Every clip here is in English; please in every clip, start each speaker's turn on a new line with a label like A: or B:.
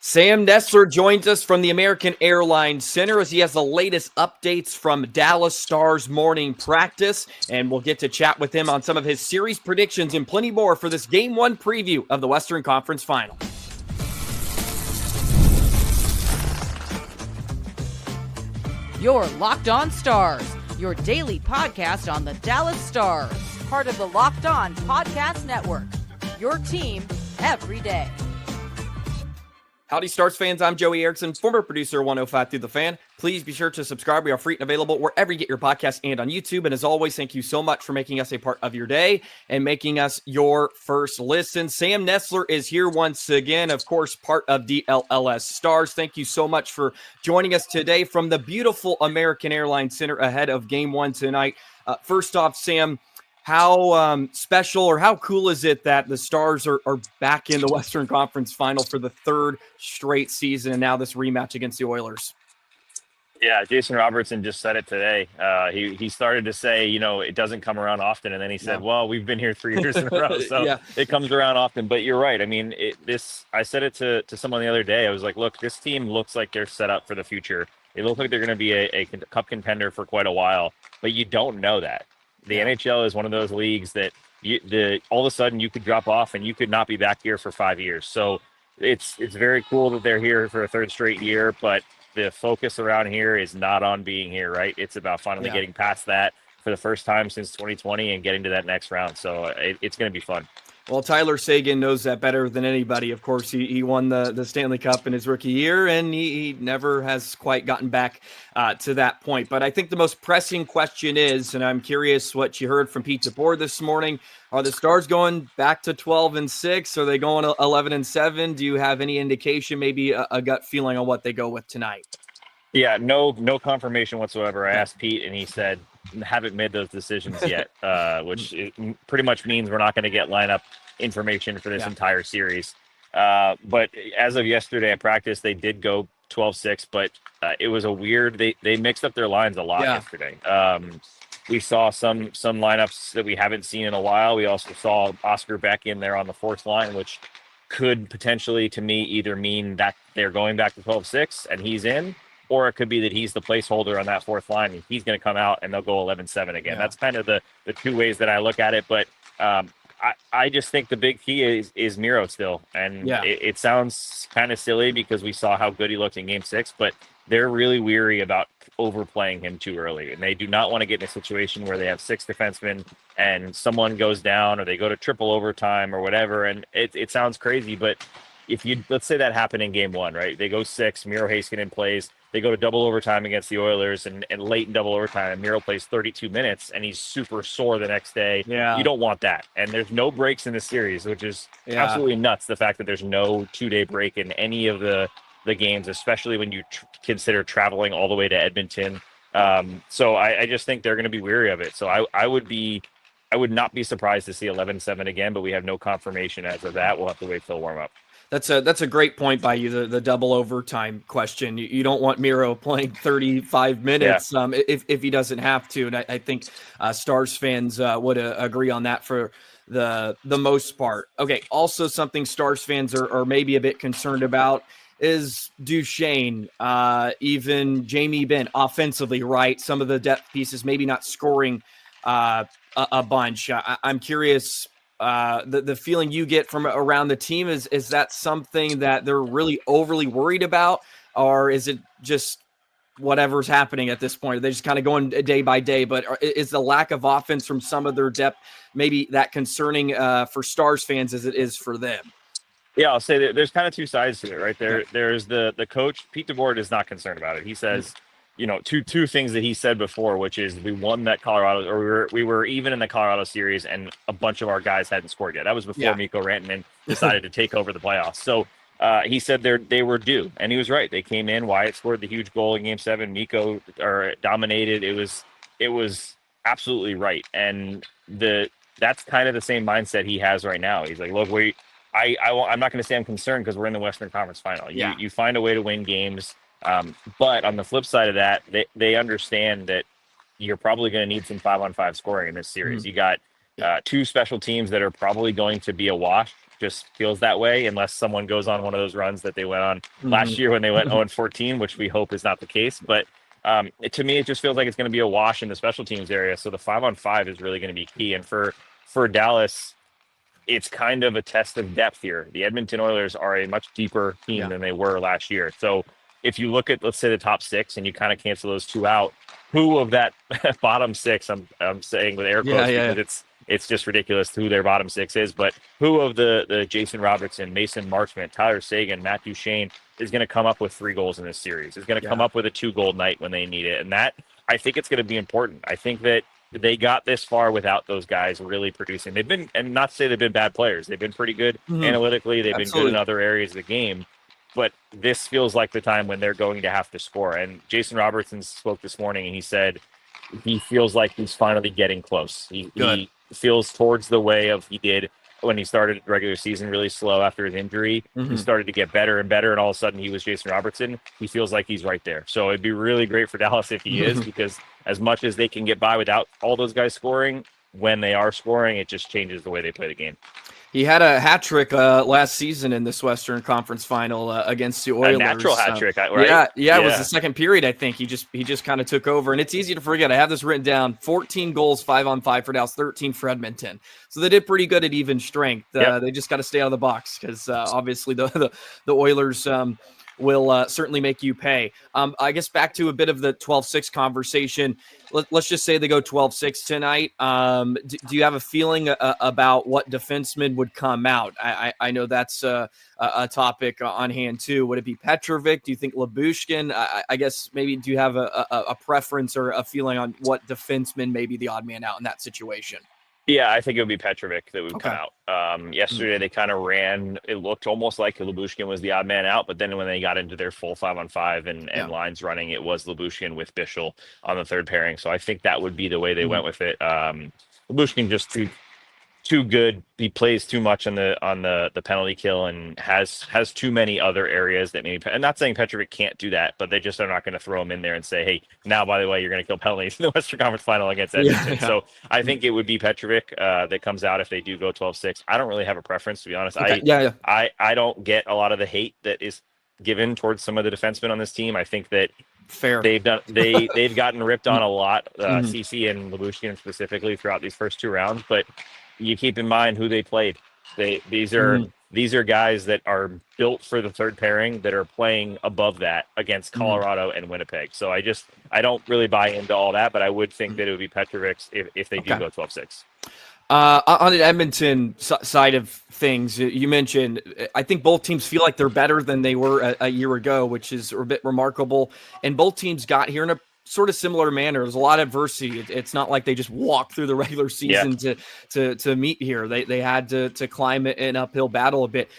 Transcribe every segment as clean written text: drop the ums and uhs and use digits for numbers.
A: Sam Nestler joins us from the American Airlines Center as he has the latest updates from Dallas Stars morning practice, and we'll get to chat with him on some of his series predictions and plenty more for this Game 1 preview of the Western Conference Final.
B: You're Locked On Stars, your daily podcast on the Dallas Stars, part of the Locked On Podcast Network, your team every day.
A: Howdy, Stars fans. I'm Joey Erickson, former producer of 105 Through the Fan. Please be sure to subscribe. We are free and available wherever you get your podcasts and on YouTube. And as always, thank you so much for making us a part of your day and making us your first listen. Sam Nestler is here once again, of course, part of DLLS Stars. Thank you so much for joining us today from the beautiful American Airlines Center ahead of Game 1 tonight. First off, Sam, how special or how cool is it that the Stars are back in the Western Conference Final for the third straight season and now this rematch against the Oilers?
C: Yeah, Jason Robertson just said it today. He started to say, it doesn't come around often. And then he said, well, we've been here 3 years in a row. So
A: Yeah.
C: It comes around often. But you're right. I mean, I said it to someone the other day. I was like, look, this team looks like they're set up for the future. They look like they're going to be a cup contender for quite a while. But you don't know that. The NHL is one of those leagues that all of a sudden you could drop off and you could not be back here for 5 years. So it's very cool that they're here for a third straight year, but the focus around here is not on being here, right? It's about finally getting past that for the first time since 2020 and getting to that next round. So it's going to be fun.
A: Well, Tyler Seguin knows that better than anybody. Of course, he won the Stanley Cup in his rookie year, and he never has quite gotten back to that point. But I think the most pressing question is, and I'm curious what you heard from Pete DeBoer this morning, are the Stars going back to 12-6? Are they going 11-7? Do you have any indication, maybe a gut feeling on what they go with tonight?
C: Yeah, no confirmation whatsoever. I asked Pete, and he said, haven't made those decisions yet, which pretty much means we're not going to get lineup information for this entire series. But as of yesterday at practice, they did go 12-6, but it was a weird, they mixed up their lines a lot yesterday. We saw some lineups that we haven't seen in a while. We also saw Oscar Beck in there on the fourth line, which could potentially, to me, either mean that they're going back to 12-6 and he's in, or it could be that he's the placeholder on that fourth line and he's going to come out and they'll go 11-7 again. That's kind of the two ways that I look at it. But I just think the big key is Miro still. And it sounds kind of silly because we saw how good he looked in Game 6, but they're really weary about overplaying him too early. And they do not want to get in a situation where they have 6 defensemen and someone goes down or they go to triple overtime or whatever. And it sounds crazy, but let's say that happened in Game 1, right? They go 6, Miro Heiskanen plays. They go to double overtime against the Oilers, and late in double overtime, Miro plays 32 minutes, and he's super sore the next day.
A: Yeah.
C: You don't want that. And there's no breaks in the series, which is absolutely nuts, the fact that there's no 2-day break in any of the games, especially when you consider traveling all the way to Edmonton. So I just think they're going to be weary of it. So I would not be surprised to see 11-7 again, but we have no confirmation as of that. We'll have to wait till warm up.
A: That's a great point by you, the double overtime question. You don't want Miro playing 35 minutes if he doesn't have to. And I think Stars fans would agree on that for the most part. Okay, also something Stars fans are maybe a bit concerned about is Duchesne, even Jamie Benn offensively, right? Some of the depth pieces maybe not scoring a bunch. I'm curious. The feeling you get from around the team is that something that they're really overly worried about, or is it just whatever's happening at this point? They're just kind of going day by day, but is the lack of offense from some of their depth maybe that concerning for Stars fans as it is for them?
C: Yeah, I'll say that there's kind of two sides to it, right? There's the coach. Pete DeBoer is not concerned about it. He says, two things that he said before, which is we won that Colorado, or we were even in the Colorado series, and a bunch of our guys hadn't scored yet. That was before Mikko Rantanen decided to take over the playoffs. So he said they were due, and he was right. They came in. Wyatt scored the huge goal in Game 7. Mikko dominated. It was absolutely right, and that's kind of the same mindset he has right now. He's like, look, I'm not going to say I'm concerned because we're in the Western Conference Final. You find a way to win games. But on the flip side of that, they understand that you're probably going to need some 5-on-5 scoring in this series. You got 2 special teams that are probably going to be a wash just feels that way unless someone goes on one of those runs that they went on last year when they went 0-14, which we hope is not the case. But to me, it just feels like it's going to be a wash in the special teams area. So the 5-on-5 is really going to be key. And for Dallas, it's kind of a test of depth here. The Edmonton Oilers are a much deeper team than they were last year. So if you look at, let's say, the top 6 and you kind of cancel those 2 out, who of that bottom 6, I'm saying with air quotes because it's just ridiculous who their bottom 6 is, but who of the Jason Robertson, Mason Marchment, Tyler Seguin, Matt Duchene is going to come up with 3 goals in this series, is going to come up with a 2-goal night when they need it. And that, I think it's going to be important. I think that they got this far without those guys really producing. They've been, and not to say they've been bad players, they've been pretty good analytically. They've been good in other areas of the game, but this feels like the time when they're going to have to score. And Jason Robertson spoke this morning and he said he feels like he's finally getting close. He feels towards the way of he did when he started regular season really slow after his injury. He started to get better and better, and all of a sudden he was Jason Robertson. He feels like he's right there. So it'd be really great for Dallas if he is, because as much as they can get by without all those guys scoring, when they are scoring, it just changes the way they play the game.
A: He had a hat trick last season in this Western Conference Final against the Oilers.
C: A natural hat trick, right?
A: Yeah, it was the second period. I think he just kind of took over, and it's easy to forget. I have this written down: 14 goals, 5-on-5 for Dallas, 13 for Edmonton. So they did pretty good at even strength. They just got to stay out of the box because obviously the Oilers will certainly make you pay. I guess back to a bit of the 12-6 conversation. Let's just say they go 12-6 tonight. Do you have a feeling about what defenseman would come out? I know that's a topic on hand too. Would it be Petrovic? Do you think Lyubushkin? I guess maybe do you have a preference or a feeling on what defenseman may be the odd man out in that situation?
C: Yeah, I think it would be Petrovic that would come out. Yesterday, they kind of ran. It looked almost like Lyubushkin was the odd man out, but then when they got into their full 5-on-5 and lines running, it was Lyubushkin with Bichel on the third pairing. So I think that would be the way they went with it. Lyubushkin just too good. He plays too much on the penalty kill and has too many other areas that maybe. I'm not saying Petrovic can't do that, but they just are not going to throw him in there and say, "Hey, now by the way, you're going to kill penalties in the Western Conference Final against Edmonton." So I think it would be Petrovic that comes out if they do go 12-6. I don't really have a preference, to be honest. I don't get a lot of the hate that is given towards some of the defensemen on this team. I think that they've gotten ripped on a lot, CC and Lyubushkin specifically throughout these first 2 rounds, but you keep in mind who they played. These are guys that are built for the third pairing that are playing above that against Colorado and Winnipeg. So I don't really buy into all that, but I would think that it would be Petrovic if they do go 12-6.
A: On the Edmonton side of things, you mentioned, I think both teams feel like they're better than they were a year ago, which is a bit remarkable. And both teams got here in a sort of similar manner. There's a lot of adversity. It's not like they just walked through the regular season to meet here. They had to climb an uphill battle a bit.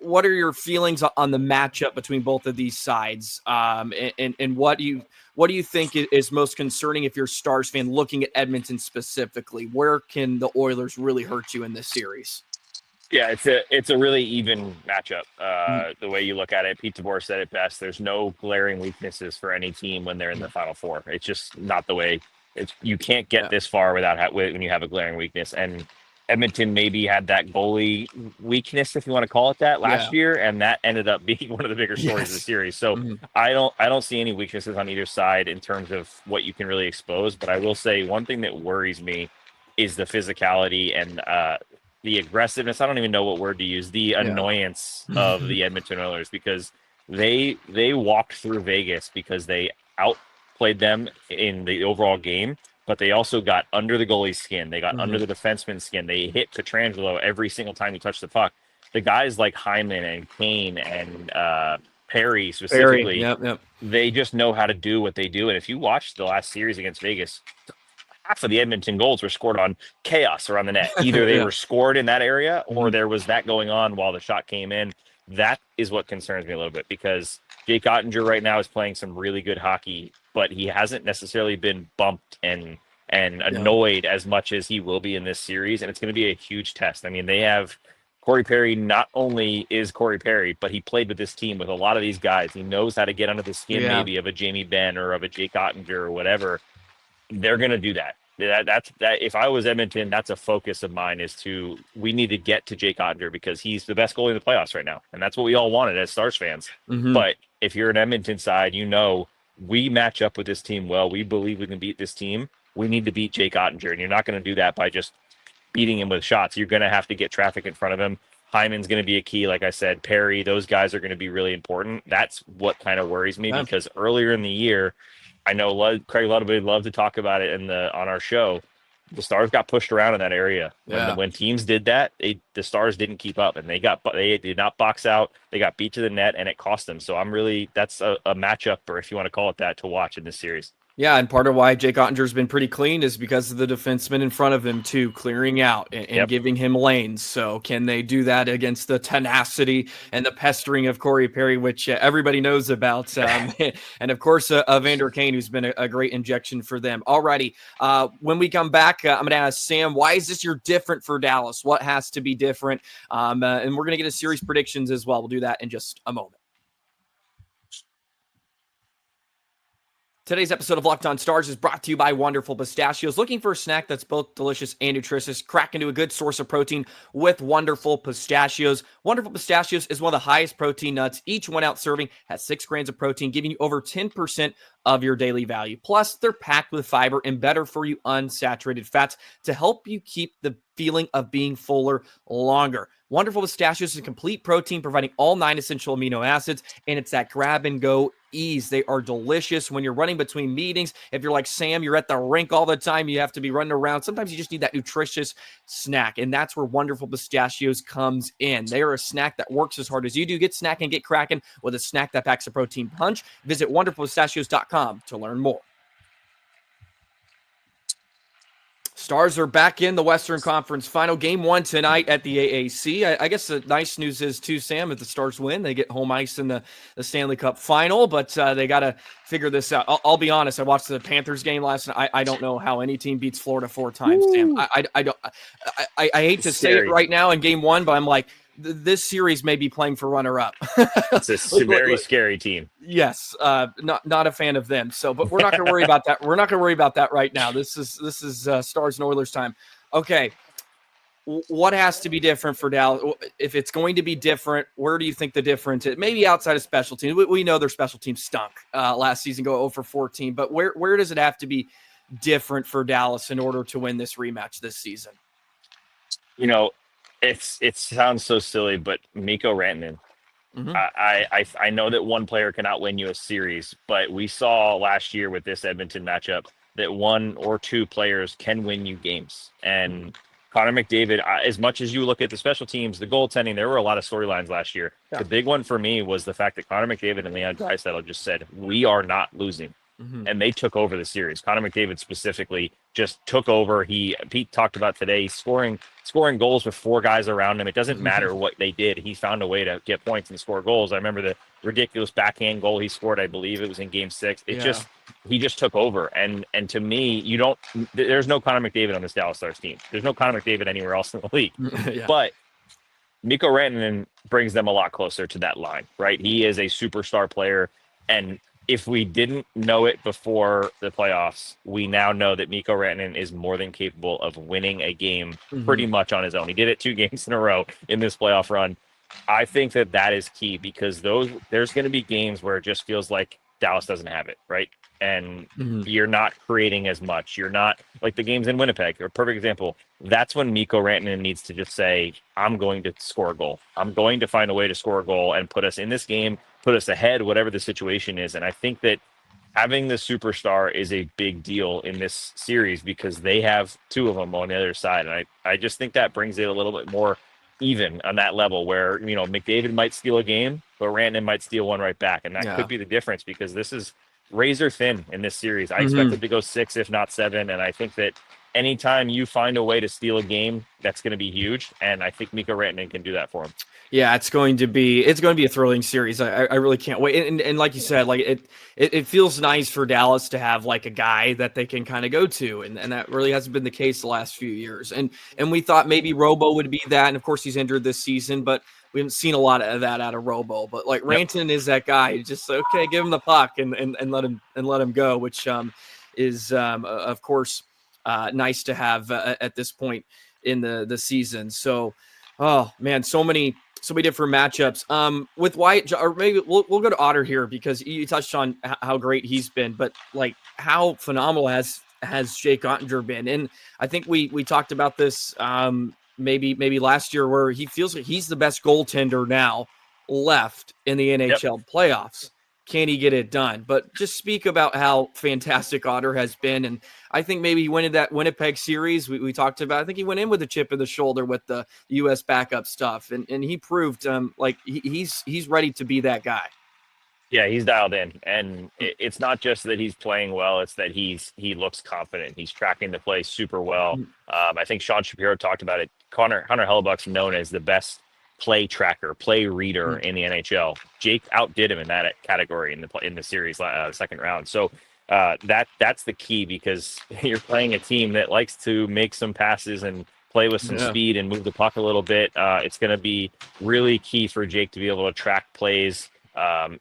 A: What are your feelings on the matchup between both of these sides? And what do you think is most concerning if you're a Stars fan looking at Edmonton specifically? Where can the Oilers really hurt you in this series?
C: Yeah, it's a really even matchup. The way you look at it, Pete DeBoer said it best. There's no glaring weaknesses for any team when they're in the Final Four. It's just not the way. You can't get this far when you have a glaring weakness. And Edmonton maybe had that goalie weakness, if you want to call it that, last year, and that ended up being one of the bigger stories of the series. So I don't see any weaknesses on either side in terms of what you can really expose. But I will say one thing that worries me is the physicality and the aggressiveness. I don't even know what word to use. The annoyance of the Edmonton Oilers, because they walked through Vegas because they outplayed them in the overall game, but they also got under the goalie's skin. They got under the defenseman's skin. They hit Pietrangelo every single time he touched the puck. The guys like Hyman and Kane and Perry specifically, they just know how to do what they do. And if you watch the last series against Vegas, half of the Edmonton goals were scored on chaos around the net. Either they were scored in that area or there was that going on while the shot came in. That is what concerns me a little bit, because Jake Ottinger right now is playing some really good hockey, but he hasn't necessarily been bumped and annoyed as much as he will be in this series. And it's going to be a huge test. I mean, they have Corey Perry. Not only is Corey Perry, but he played with this team with a lot of these guys. He knows how to get under the skin maybe of a Jamie Benn or of a Jake Ottinger or whatever. They're going to do that. That's if I was Edmonton, that's a focus of mine we need to get to Jake Ottinger because he's the best goalie in the playoffs right now. And that's what we all wanted as Stars fans.
A: Mm-hmm.
C: But if you're an Edmonton side, we match up with this team well. We believe we can beat this team. We need to beat Jake Ottinger. And you're not going to do that by just beating him with shots. You're going to have to get traffic in front of him. Hyman's going to be a key. Like I said, Perry, those guys are going to be really important. That's what kind of worries me because earlier in the year, I know Craig Ludwig would love to talk about it on our show. The Stars got pushed around in that area. When teams did that, the Stars didn't keep up, and they did not box out. They got beat to the net, and it cost them. So that's a matchup, or if you want to call it that, to watch in this series.
A: Yeah, and part of why Jake Ottinger's been pretty clean is because of the defenseman in front of him, too, clearing out and giving him lanes. So can they do that against the tenacity and the pestering of Corey Perry, which everybody knows about? And, of course, Evander Kane, who's been a great injection for them. Alrighty, when we come back, I'm going to ask Sam, why is this year different for Dallas? What has to be different? And we're going to get a series predictions as well. We'll do that in just a moment. Today's episode of Locked On Stars is brought to you by Wonderful Pistachios. Looking for a snack that's both delicious and nutritious? Crack into a good source of protein with Wonderful Pistachios. Wonderful Pistachios is one of the highest protein nuts. Each 1 ounce serving has 6 grams of protein, giving you over 10% of your daily value. Plus, they're packed with fiber and better for you unsaturated fats to help you keep the feeling of being fuller longer. Wonderful Pistachios is a complete protein, providing all 9 essential amino acids, and it's that grab and go ease. They are delicious when you're running between meetings. If you're like Sam, you're at the rink all the time, you have to be running around. Sometimes you just need that nutritious snack, and that's where Wonderful Pistachios comes in. They are a snack that works as hard as you do. Get snacking, get cracking with a snack that packs a protein punch. Visit wonderfulpistachios.com to learn more. Stars are back in the Western Conference Final. Game 1 tonight at the AAC. I guess the nice news is, too, Sam, if the Stars win, they get home ice in the Stanley Cup Final, but they got to figure this out. I'll be honest. I watched the Panthers game last night. I don't know how any team beats Florida 4 times, Sam. I hate to say it right now in Game 1, but I'm like, this series may be playing for runner-up.
C: It's a very scary team.
A: Yes, not a fan of them. So, but we're not going to worry about that. We're not going to worry about that right now. This is Stars and Oilers time. Okay, what has to be different for Dallas? If it's going to be different, where do you think the difference is? Maybe outside of special teams. We know their special teams stunk last season, go 0 for 14. But where does it have to be different for Dallas in order to win this rematch this season?
C: It sounds so silly, but Mikko Rantanen. Mm-hmm. I know that one player cannot win you a series, but we saw last year with this Edmonton matchup that 1 or 2 players can win you games. And Connor McDavid, as much as you look at the special teams, the goaltending, there were a lot of storylines last year. Yeah. The big one for me was the fact that Connor McDavid and Leon Draisaitl just said, we are not losing. Mm-hmm. And they took over the series. Connor McDavid specifically just took over. Pete talked about today scoring goals with 4 guys around him. It doesn't matter what they did. He found a way to get points and score goals. I remember the ridiculous backhand goal he scored. I believe it was in Game 6. He just took over. And to me, there's no Connor McDavid on this Dallas Stars team. There's no Connor McDavid anywhere else in the league. Yeah. But Mikko Rantanen brings them a lot closer to that line, right? He is a superstar player, and if we didn't know it before the playoffs, we now know that Mikko Rantanen is more than capable of winning a game pretty much on his own. He did it 2 games in a row in this playoff run. I think that is key because there's going to be games where it just feels like Dallas doesn't have it, right? And you're not creating as much. You're not like the games in Winnipeg, a perfect example. That's when Mikko Rantanen needs to just say, I'm going to score a goal. I'm going to find a way to score a goal and put us in this game, put us ahead, whatever the situation is. And I think that having the superstar is a big deal in this series because they have 2 of them on the other side. And I just think that brings it a little bit more even on that level where, McDavid might steal a game, but Rantanen might steal one right back. And that could be the difference because this is razor thin in this series. I expect it to go 6, if not 7. And I think that anytime you find a way to steal a game, that's going to be huge. And I think Mikko Rantanen can do that for him.
A: Yeah, it's going to be a thrilling series. I really can't wait. And like you said, like it feels nice for Dallas to have like a guy that they can kind of go to. And that really hasn't been the case the last few years. And we thought maybe Robo would be that. And of course he's injured this season, but we haven't seen a lot of that out of Robo. But like Rantanen is that guy. Just give him the puck and let him go, which is of course nice to have at this point in the season. So, oh man, so many different matchups. With Wyatt, or maybe we'll go to Otter here because you touched on how great he's been, but like how phenomenal has Jake Ottinger been? And I think we talked about this maybe last year, where he feels like he's the best goaltender now left in the NHL playoffs. Can he get it done? But just speak about how fantastic Otter has been. And I think maybe he went in that Winnipeg series we talked about. I think he went in with a chip in the shoulder with the U.S. backup stuff. And he proved like he's ready to be that guy.
C: Yeah, he's dialed in. And it's not just that he's playing well, it's that he looks confident. He's tracking the play super well. I think Sean Shapiro talked about it. Hunter Hellebuck's known as the best play tracker, play reader in the NHL. Jake outdid him in that category in the series second round. So that's the key, because you're playing a team that likes to make some passes and play with some speed and move the puck a little bit. It's going to be really key for Jake to be able to track plays,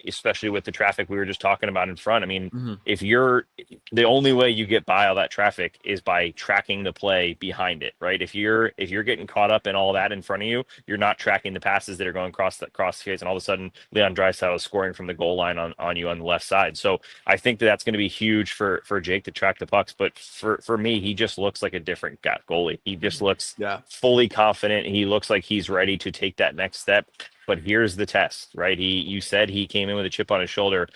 C: especially with the traffic we were just talking about in front. I mean, if the only way you get by all that traffic is by tracking the play behind it, right? If you're getting caught up in all that in front of you, you're not tracking the passes that are going across the face, and all of a sudden Leon Draisaitl is scoring from the goal line on you on the left side. So I think that's going to be huge for Jake to track the pucks. But for me, he just looks like a different goalie. He just looks fully confident. He looks like he's ready to take that next step. But here's the test, right? You said he came in with a chip on his shoulder.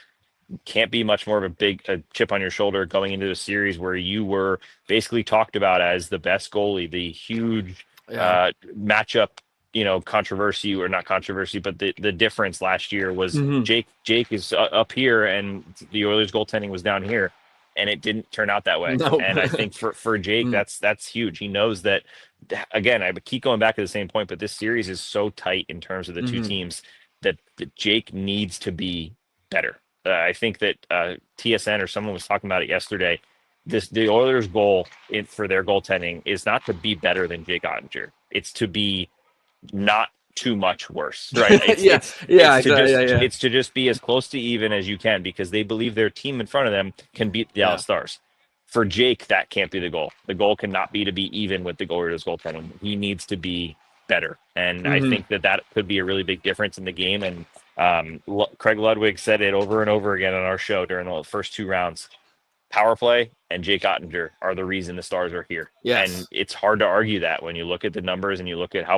C: Can't be much more of a chip on your shoulder going into a series where you were basically talked about as the best goalie, the huge matchup, controversy, or not controversy, but the difference last year was Jake is up here and the Oilers goaltending was down here, and it didn't turn out that way. No. And I think for Jake, that's huge. He knows that. Again, I keep going back to the same point, but this series is so tight in terms of the two teams that Jake needs to be better. I think that TSN or someone was talking about it yesterday. The Oilers' goal for their goaltending is not to be better than Jake Ottinger. It's to be not too much worse, right? It's to just be as close to even as you can, because they believe their team in front of them can beat the Dallas Stars. For Jake, that can't be the goal. The goal cannot be to be even with the Oilers goaltending. He needs to be better. And I think that could be a really big difference in the game. And Craig Ludwig said it over and over again on our show during the first two rounds. Power play and Jake Ottinger are the reason the Stars are here. Yes. And it's hard to argue that when you look at the numbers and you look at how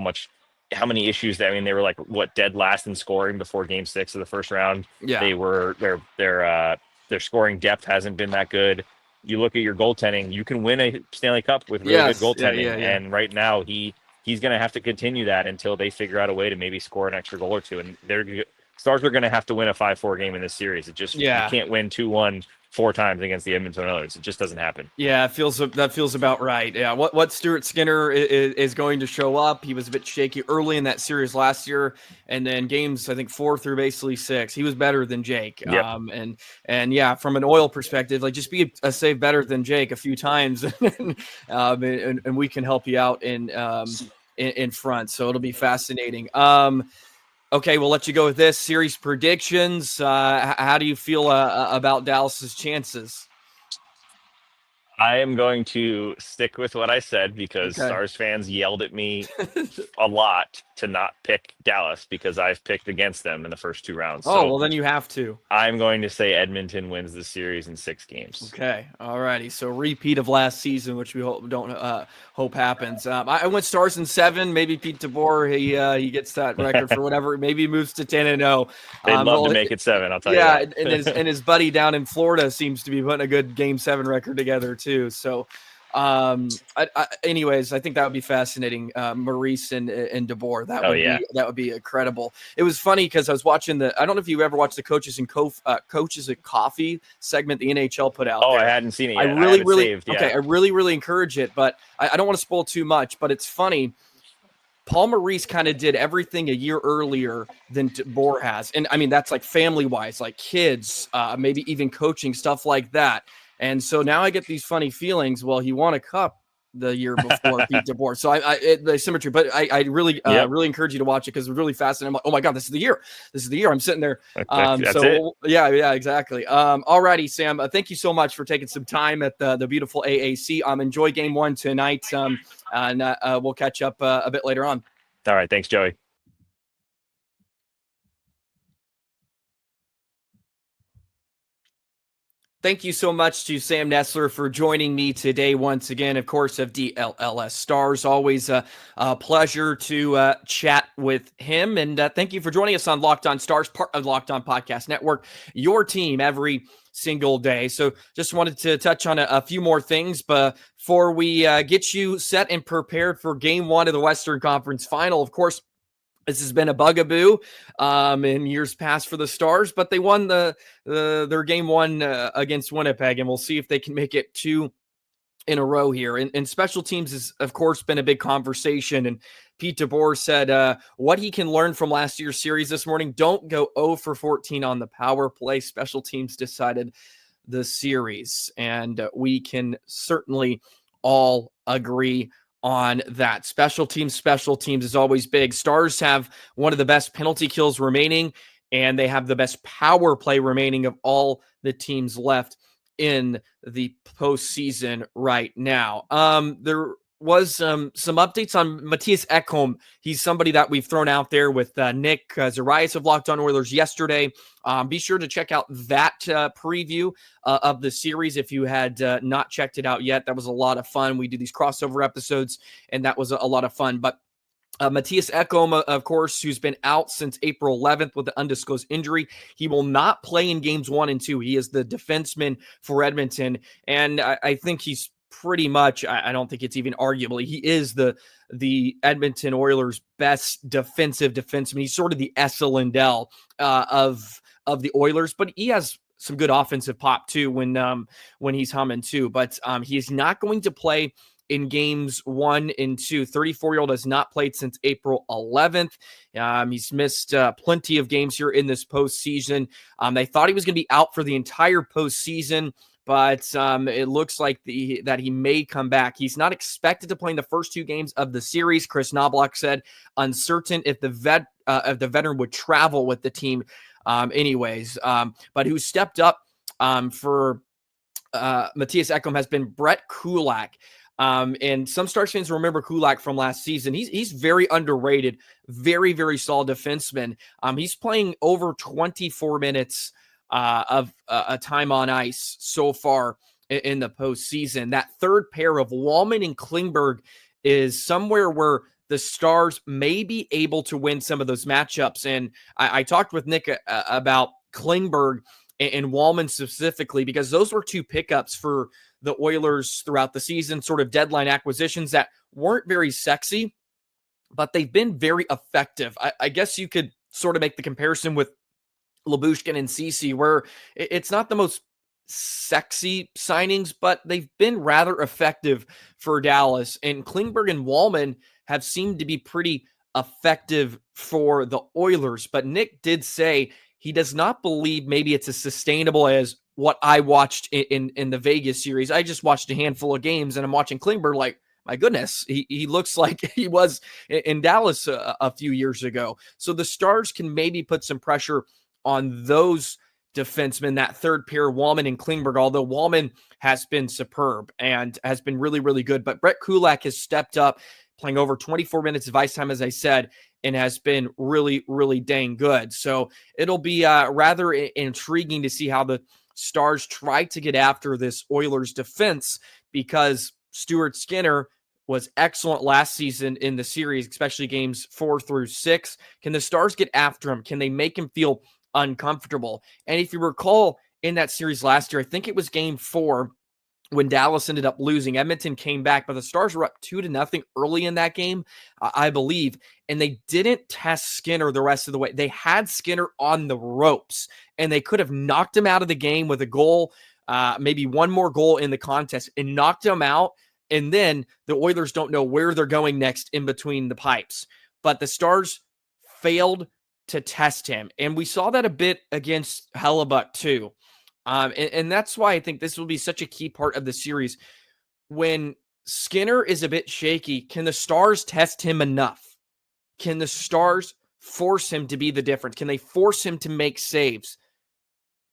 C: many issues they were like dead last in scoring before Game 6 of the first round. Yeah. They were their scoring depth hasn't been that good. You look at your goaltending, you can win a Stanley Cup with really good goaltending. And right now he's going to have to continue that until they figure out a way to maybe score an extra goal or two. And Stars are going to have to win a 5-4 game in this series. It just, you can't win 2-1 4 times against the Edmonton Oilers. It just doesn't happen. Yeah, that feels about right. Yeah, what Stuart Skinner is going to show up. He was a bit shaky early in that series last year, and then games, I think 4 through basically 6, he was better than Jake. Yep. And yeah, from an Oil perspective, like just be a save better than Jake a few times, and we can help you out in front. So it'll be fascinating. Okay, we'll let you go with this. Series predictions. How do you feel about Dallas's chances? I am going to stick with what I said because Stars fans yelled at me a lot to not pick Dallas because I've picked against them in the first 2 rounds. Oh, so well, then you have to. I'm going to say Edmonton wins the series in 6 games. Okay. All righty. So repeat of last season, which we hope happens. I went Stars in 7. Maybe Pete DeBoer, he gets that record for whatever. Maybe he moves to 10-0. They'd love to make it 7. I'll tell you that. and his buddy down in Florida seems to be putting a good Game 7 record together too. So, anyways, I think that would be fascinating. Maurice and DeBoer. That would be incredible. It was funny because I was watching I don't know if you ever watched the Coaches and Coffee segment the NHL put out. Oh, there. I hadn't seen it yet. I really encourage it, but I don't want to spoil too much. But it's funny. Paul Maurice kind of did everything a year earlier than DeBoer has. And I mean, that's like family wise, like kids, maybe even coaching, stuff like that. And so now I get these funny feelings. Well, he won a cup
A: the year before Pete DeBoer. So the symmetry, but I really really encourage you to watch it because it's really fascinating. I'm like, oh my God, this is the year. This is the year. I'm sitting there.
C: That's it.
A: Yeah, exactly. Alrighty, Sam. Thank you so much for taking some time at the beautiful AAC. Enjoy game one tonight. And we'll catch up a bit later on.
C: All right. Thanks, Joey.
A: Thank you so much to Sam Nestler for joining me today once again, of course, of DLLS Stars. Always a pleasure to chat with him. And thank you for joining us on Locked On Stars, part of Locked On Podcast Network, your team every single day. So just wanted to touch on a few more things before we get you set and prepared for game one of the Western Conference Final. Of course, this has been a bugaboo in years past for the Stars, but they won their game one against Winnipeg, and we'll see if they can make it 2 in a row here. And special teams has, of course, been a big conversation. And Pete DeBoer said what he can learn from last year's series this morning: don't go 0 for 14 on the power play. Special teams decided the series, and we can certainly all agree on that. Special teams is always big. Stars have one of the best penalty kills remaining, and they have the best power play remaining of all the teams left in the postseason right now. There was some updates on Matthias Ekholm. He's somebody that we've thrown out there with Nick Zarias of Locked On Oilers yesterday. Be sure to check out that preview of the series if you had not checked it out yet. That was a lot of fun. We do these crossover episodes, and that was a lot of fun. But Matthias Ekholm, of course, who's been out since April 11th with an undisclosed injury. He will not play in games 1 and 2. He is the defenseman for Edmonton, and I think he's pretty much, I don't think it's even arguably, he is the Edmonton Oilers' best defensive defenseman. He's sort of the Esa Lindell of the Oilers, but he has some good offensive pop too when he's humming too. But he is not going to play in games 1 and 2. 34-year-old has not played since April 11th. He's missed plenty of games here in this postseason. They thought he was going to be out for the entire postseason, but it looks like that he may come back. He's not expected to play in the first 2 games of the series. Chris Knobloch said uncertain if the veteran would travel with the team anyways. But who stepped up for Matthias Ekholm has been Brett Kulak. And some Stars fans remember Kulak from last season. He's very underrated, very, very solid defenseman. He's playing over 24 minutes of a time on ice so far in the postseason. That third pair of Wallman and Klingberg is somewhere where the Stars may be able to win some of those matchups. And I talked with Nick about Klingberg and Wallman specifically, because those were 2 pickups for the Oilers throughout the season, sort of deadline acquisitions that weren't very sexy, but they've been very effective. I guess you could sort of make the comparison with Lyubushkin and Ceci, where it's not the most sexy signings, but they've been rather effective for Dallas. And Klingberg and Wallman have seemed to be pretty effective for the Oilers. But Nick did say he does not believe maybe it's as sustainable as what I watched in the Vegas series. I just watched a handful of games, and I'm watching Klingberg like, my goodness, he looks like he was in Dallas a few years ago. So the Stars can maybe put some pressure on those defensemen, that third pair, Wallman and Klingberg, although Wallman has been superb and has been really, really good. But Brett Kulak has stepped up, playing over 24 minutes of ice time, as I said, and has been really, really dang good. So it'll be rather intriguing to see how the Stars try to get after this Oilers defense, because Stuart Skinner was excellent last season in the series, especially games 4 through 6. Can the Stars get after him? Can they make him feel uncomfortable? And if you recall in that series last year, I think it was game 4 when Dallas ended up losing. Edmonton came back, but the Stars were up 2-0 early in that game, I believe, and they didn't test Skinner the rest of the way. They had Skinner on the ropes, and they could have knocked him out of the game with a goal, maybe one more goal in the contest, and knocked him out. And then the Oilers don't know where they're going next in between the pipes. But the Stars failed to test him. And we saw that a bit against Hellebuck too. And that's why I think this will be such a key part of the series. When Skinner is a bit shaky. Can the Stars test him enough? Can the Stars force him to be the difference? Can they force him to make saves?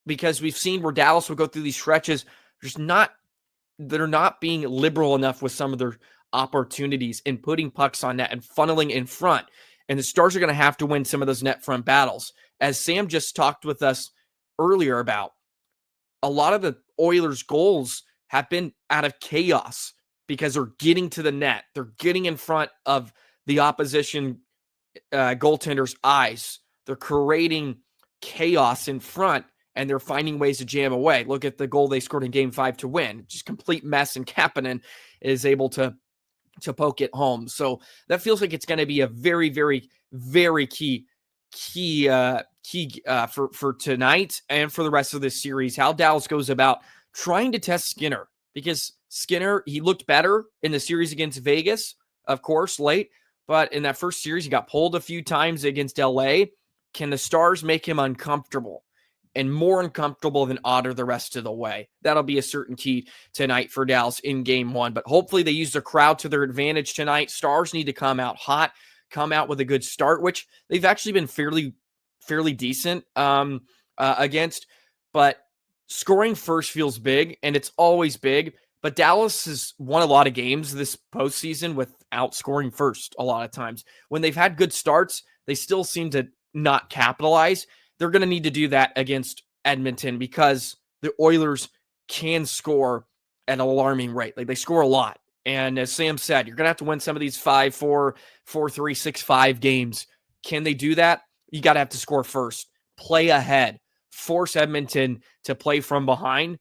A: Because we've seen where Dallas will go through these stretches, they're not being liberal enough with some of their opportunities in putting pucks on net and funneling in front. And the Stars are going to have to win some of those net front battles. As Sam just talked with us earlier about, a lot of the Oilers' goals have been out of chaos because they're getting to the net. They're getting in front of the opposition goaltender's eyes. They're creating chaos in front, and they're finding ways to jam away. Look at the goal they scored in Game 5 to win. Just complete mess, and Kapanen is able to poke it home. So that feels like it's going to be a very, very, very key for tonight and for the rest of this series, how Dallas goes about trying to test Skinner. Because Skinner, he looked better in the series against Vegas, of course, late. But in that first series, he got pulled a few times against LA. Can the Stars make him uncomfortable and more uncomfortable than Otter the rest of the way? That'll be a certain key tonight for Dallas in Game 1. But hopefully they use the crowd to their advantage tonight. Stars need to come out hot, come out with a good start, which they've actually been fairly decent against. But scoring first feels big, and it's always big. But Dallas has won a lot of games this postseason without scoring first a lot of times. When they've had good starts, they still seem to not capitalize. They're going to need to do that against Edmonton because the Oilers can score at an alarming rate. Like, they score a lot. And as Sam said, you're going to have to win some of these 5-4, 4-3, 6-5 games. Can they do that? You got to have to score first. Play ahead. Force Edmonton to play from behind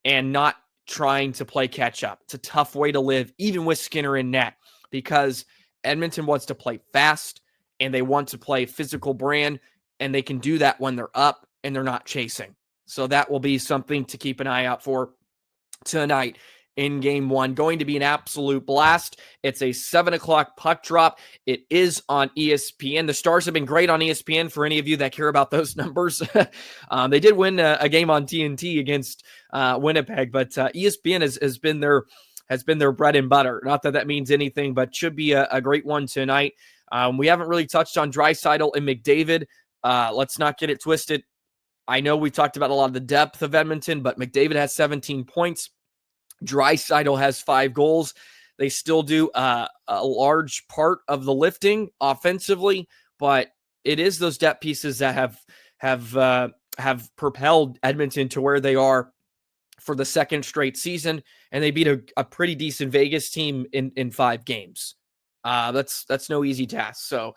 A: and not trying to play catch up. It's a tough way to live, even with Skinner in net, because Edmonton wants to play fast and they want to play physical brand, and they can do that when they're up and they're not chasing. So that will be something to keep an eye out for tonight in Game 1. Going to be an absolute blast. It's a 7 o'clock puck drop. It is on ESPN. The Stars have been great on ESPN for any of you that care about those numbers. They did win a game on TNT against Winnipeg, but ESPN has been their bread and butter. Not that means anything, but should be a great one tonight. We haven't really touched on Draisaitl and McDavid. Let's not get it twisted. I know we talked about a lot of the depth of Edmonton, but McDavid has 17 points. Draisaitl has 5 goals. They still do a large part of the lifting offensively, but it is those depth pieces that have propelled Edmonton to where they are for the second straight season, and they beat a pretty decent Vegas team in 5 games. That's no easy task. So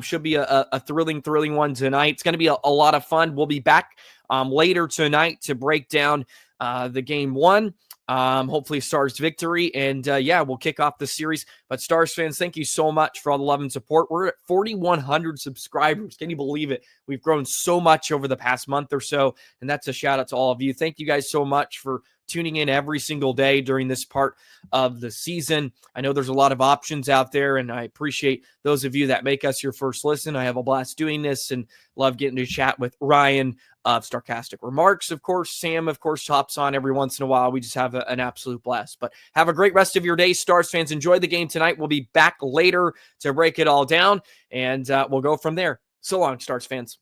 A: should be a thrilling one tonight. It's going to be a lot of fun. We'll be back later tonight to break down the Game 1. Hopefully Stars victory, and we'll kick off the series. But Stars fans, thank you so much for all the love and support. We're at 4,100 subscribers. Can you believe it? We've grown so much over the past month or so, and that's a shout out to all of you. Thank you guys so much for tuning in every single day during this part of the season. I know there's a lot of options out there, and I appreciate those of you that make us your first listen. I have a blast doing this and love getting to chat with Ryan of Sarcastic Remarks. Of course, Sam, of course, hops on every once in a while. We just have an absolute blast. But have a great rest of your day, Stars fans. Enjoy the game tonight. We'll be back later to break it all down, and we'll go from there. So long, Stars fans.